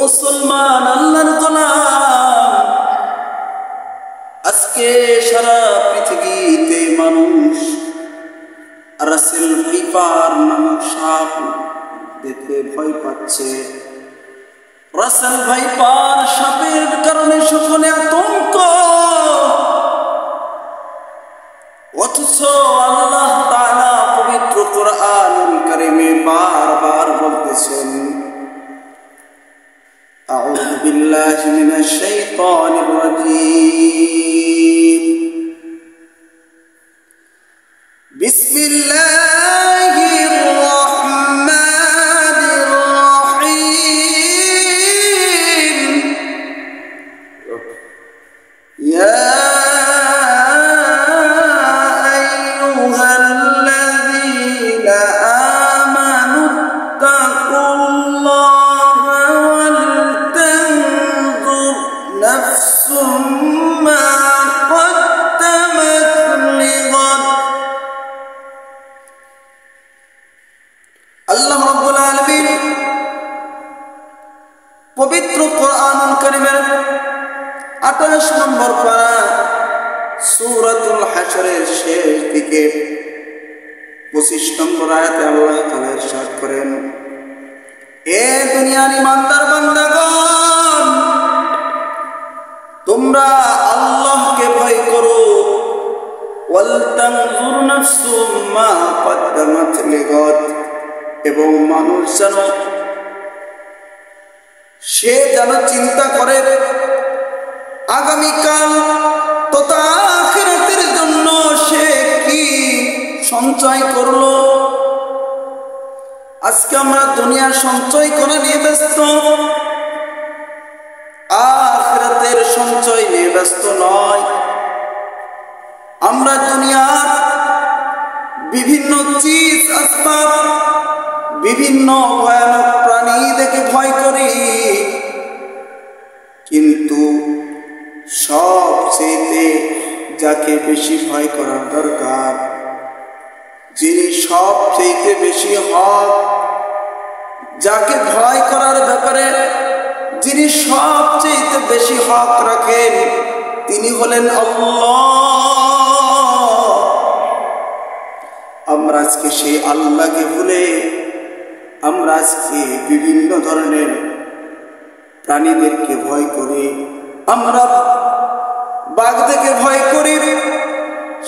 মুসলমান আল্লাহর গোলাম, আজকে সারা পৃথিবীতে মানুষ রাসেল ভাইপার নামক সাপ দেখে ভয় পাচ্ছে। রাসেল ভাইপার সাপের কারণে সকলে আতঙ্ক, অথচ আল্লাহ তাআলা পবিত্র কোরআনুল কারীমে বারবার বলতেছেন, আউযু বিল্লাহি মিনাশ শাইতানির রাজীম, বিসমিল্লাহির রাহমানির রাহিম, ইয়া পবিত্র কোরআনুল কারীমের 28 নম্বর পারা সূরাতুল হাশরের শেষ দিকে 25 নম্বর আয়াতে আল্লাহ তাআলা ইরশাদ করেন, এ দুনিয়ার ঈমানদার বান্দাগণ, তোমরা আল্লাহকে ভয় করো, ওয়াল তানজুর নাফসুম মা কদ্দামাত লিগাদ, এবং মানুষ সে যেন চিন্তা করে আগামীকাল তথা আখিরাতের জন্য সে কি সঞ্চয় করলো। আজকে আমরা দুনিয়ার সঞ্চয় করা নিয়ে ব্যস্ত, আখিরাতের সঞ্চয় নিয়ে ব্যস্ত নয়। আমরা দুনিয়ার বিভিন্ন চিজ আসবাব, বিভিন্ন ভয়ানক প্রাণী দেখে ভয় করি, কিন্তু সবচেয়ে যাকে বেশি ভয় করার দরকার, যিনি সবচেয়ে বেশি হক, যাকে ভয় করার ব্যাপারে যিনি সবচেয়ে বেশি হক রাখেন, তিনি হলেন আল্লাহ। আমরা আজকে সেই আল্লাহকে ভুলে আমরা আজকে বিভিন্ন ধরনের প্রাণীদেরকে ভয় করি। আমরা বাঘ দেখে ভয় করি,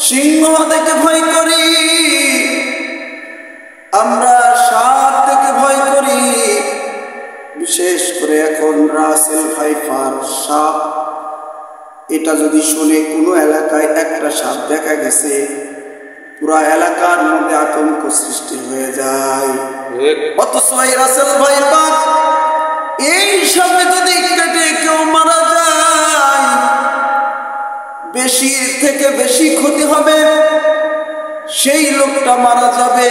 সিংহ দেখে ভয় করি, আমরা সাপ দেখে ভয় করি। বিশেষ করে এখন রাসেল ভাইপার সাপ, এটা যদি শুনে কোনো এলাকায় একটা সাপ দেখা গেছে, পুরা এলাকার মধ্যে আতঙ্ক সৃষ্টি হয়ে যায়। অথচ এই রাসেল ভাইপার এই সাপে যদি কেটে কেউ মারা যায়, বেশি থেকে বেশি ক্ষতি হবে, সেই লোকটা মারা যাবে।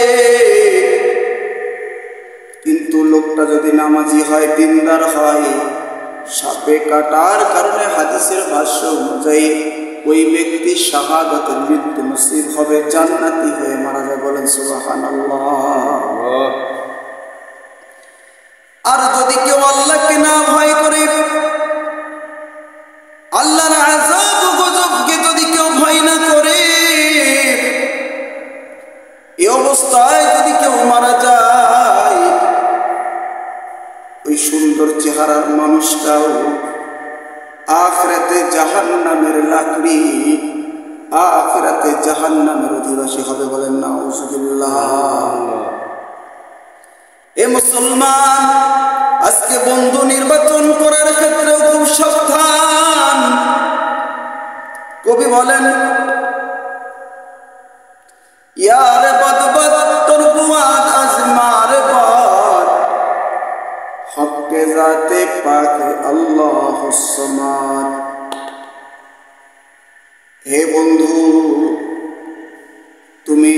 কিন্তু লোকটা যদি নামাজি হয়, দিনদার হয়, সাপে কাটার কারণে হাদিসের ভাষ্য অনুযায়ী ওই ব্যক্তি শাহাদাতের মৃত্যু নসিব হবে, জান্নাতি হয়ে মারা যাবে। বলেন সুবহানাল্লাহ। আর যদি কেউ আল্লাহকে না ভয় করে, আল্লাহর আযাব ও গজবকে যদি কেউ ভয় না করে, এই অবস্থায় যদি কেউ মারা যায়, ওই সুন্দর চেহারার মানুষটাও আখিরাতে জাহান্নামের লাকড়ি, আখিরাতে জাহান্নামের অধিবাসী হবে। বলেন নাউযুবিল্লাহ। এ মুসলমান, আজকে বন্ধু নির্বাচন করার ক্ষেত্রেও খুব সাবধান। কবি বলেন, ইয়ারে বদবদ তোর বুয়াদ আজমার বদ, হক্কে জাতে পাক আল্লাহুস সামাদ। হে বন্ধু, তুমি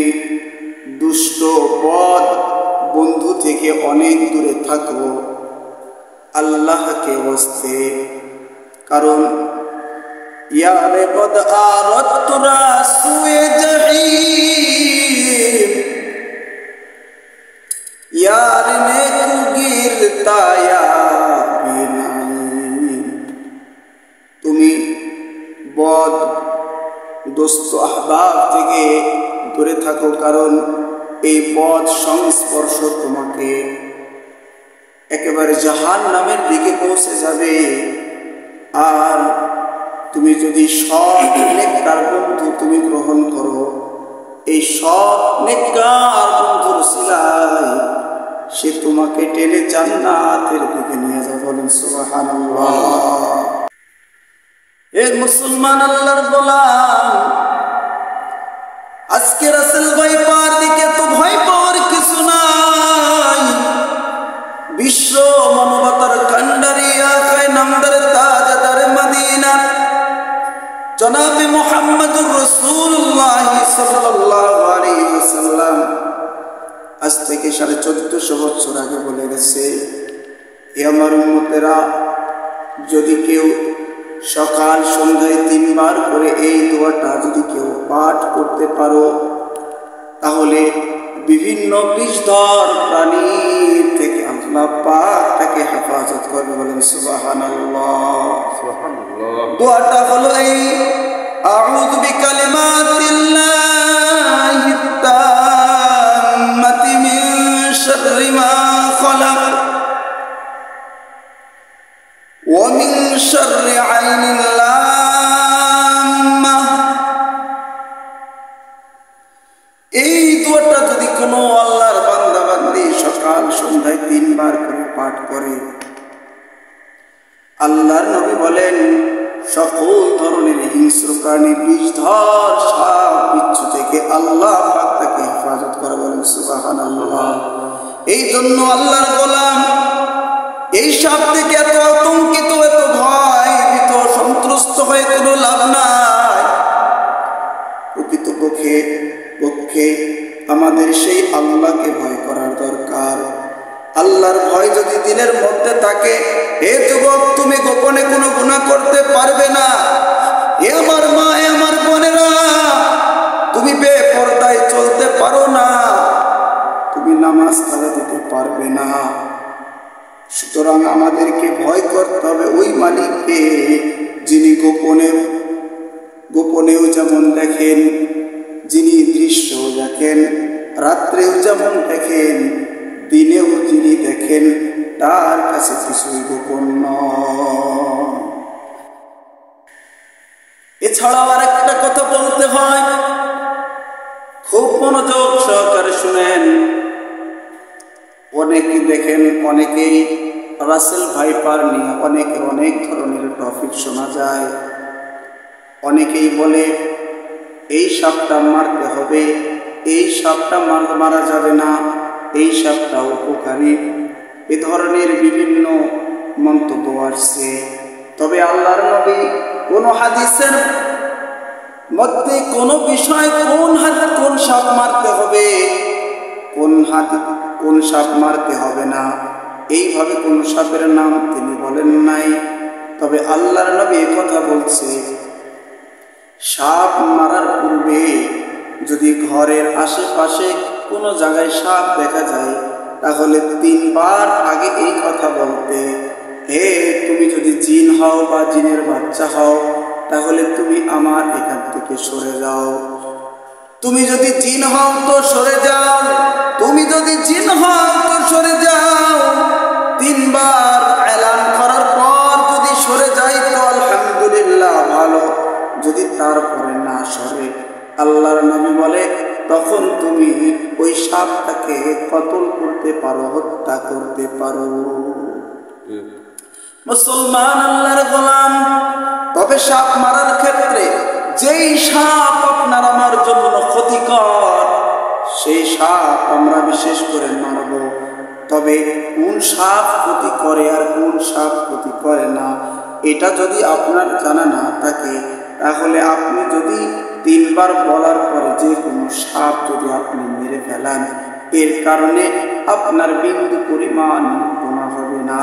দুষ্ট বদ বন্ধু থেকে অনেক দূরে থাকো, আল্লাহকে ওয়াস্তে। কারণ ইয়ারে বদ আরত তুরা সুয়ে জাহিম, यार ने तू गिरता या बिना দোস্ত আহবাব থেকে দূরে থাকো, কারণ এই বদ সংস্পর্শ তোমাকে একেবারে জাহান্নামের দিকে পৌঁছে যাবে। আর তুমি যদি সৎ নেককার বন্ধু তুমি গ্রহণ করো, এই সৎ নেককার বন্ধুর সিলায় সে তোমাকে টেনে জান্নাতের দিকে নিয়ে যাবে। বলেন সুবহানাল্লাহ। এ মুসলমান আল্লাহর গোলাম, আজকে রাসূল ভাই পার দিকে তো ভয় পাওয়ার কিছু নাই। বিশ্ব মানবতার কান্ডারি আখায় নামদার তাজদার মদিনা জনাবে মুহাম্মদুর রাসূলুল্লাহ সাল্লাল্লাহু আলাইহি ওয়াসাল্লাম আজ থেকে 1450 বছর আগে বলে গেছে, হে আমার উম্মতেরা, যদি কেউ সকাল সন্ধ্যায় 3 বার করে এই দোয়াটা যদি কেউ পাঠ করতে পারো, তাহলে বিভিন্ন বিষধর প্রাণী থেকে আল্লাহ পাক তাকে হেফাজত করবে। বলেন সুবহানাল্লাহ। দোয়াটা হলো এই, আউযু বিকালিমাতিল্লাহি তাম্মাতি মিন শাররি মা খালাক ওয়া মিন শাররি আইনিন লাম্মা। এই দোয়াটা যদি কোনো আল্লাহর বান্দা বান্দি সকাল সন্ধ্যায় 3 বার করে পাঠ করে, আল্লাহর নবী বলেন সকল ধরনের হিংস্র প্রাণী, বিষধর সাপ বিচ্ছু থেকে আল্লাহ পাক তাকে হেফাজত করে। বলেন সুবহানাল্লাহ। এই জন্য আল্লাহর গোলাম, এই সাপ থেকে এত আতঙ্কিত, এত ভয় ভীত সন্ত্রস্ত হয়ে কোনো লাভ নাই। প্রকৃতপক্ষে আমাদের সেই আল্লাহকে ভয় করার দরকার। আল্লাহর ভয় যদি দিলের মধ্যে থাকে, হে যুবক, তুমি গোপনে কোনো গুনাহ করতে পারবে না। হে আমার মা, হে আমার বোনেরা, তুমি বেপরদায় চলতে পারো না, তুমি নামাজ কাজা দিতে পারবে না। সুতরাং আমাদেরকে ভয় করতে হবে ওই মালিককে, যিনি গোপনেও যেমন দেখেন, যিনি দৃশ্যও দেখেন, রাত্রেও যেমন দেখেন, দিনেও যিনি দেখেন, তার কাছে কিছুই গোপন নয়। এছাড়াও আর একটা কথা বলতে হয়, খুব মনোযোগ সহকারে শুনেন। অনেকেই দেখেন, অনেকেই রাসেল ভাইপার নিয়ে অনেক ধরনের টপিক শোনা যায়। অনেকেই বলে এই সাপটা মারতে হবে, এই সাপটা মারা যাবে না, এই সাপটা উপকারী, এ ধরনের বিভিন্ন মন্তব্য আসছে। তবে আল্লাহর নবী কোন হাদিসের মধ্যে কোন বিষয় কোন সাপ মারতে হবে, কোন সাপ মারতে হবে না, এইভাবে কোন সাপের নাম তিনি বলেন নাই। তবে আল্লাহর নবী কথা বলছে, সাপ মারার পূর্বে যদি ঘরের আশেপাশে কোনো জায়গায় সাপ দেখা যায়, তাহলে 3 বার আগে এই কথা বলতে, হে তুমি যদি জিন হও বা জিনের বাচ্চা হও, তাহলে তুমি আমার এখান থেকে সরে যাও। তুমি যদি জিন হও তো সরে যাও, তুমি যদি জিন হও তো সরে যাও। 3 বার এলান করার পর যদি সরে যাই তো আলহামদুলিল্লাহ, ভালো। যদি তারপরে না সরে, আল্লাহর নবী বলে, তখন তুমি ওই সাপটাকে কতল করতে পারো, হত্যা করতে পারো। মুসলমান আল্লাহর গোলাম, তবে সাপ মারার ক্ষেত্রে যেই সাপ আপনার আমার জন্য ক্ষতিকর, সেই সাপ আমরা বিশেষ করে মারব। তবে কোন সাপ ক্ষতি করে আর কোন সাপ ক্ষতি করে না, এটা যদি আপনার জানা না থাকে, তাহলে আপনি যদি 3 বার বলার পরে যে কোনো সাপ যদি আপনি মেরে ফেলেন, এর কারণে আপনার বিন্দু পরিমাণ গুনাহ হবে না।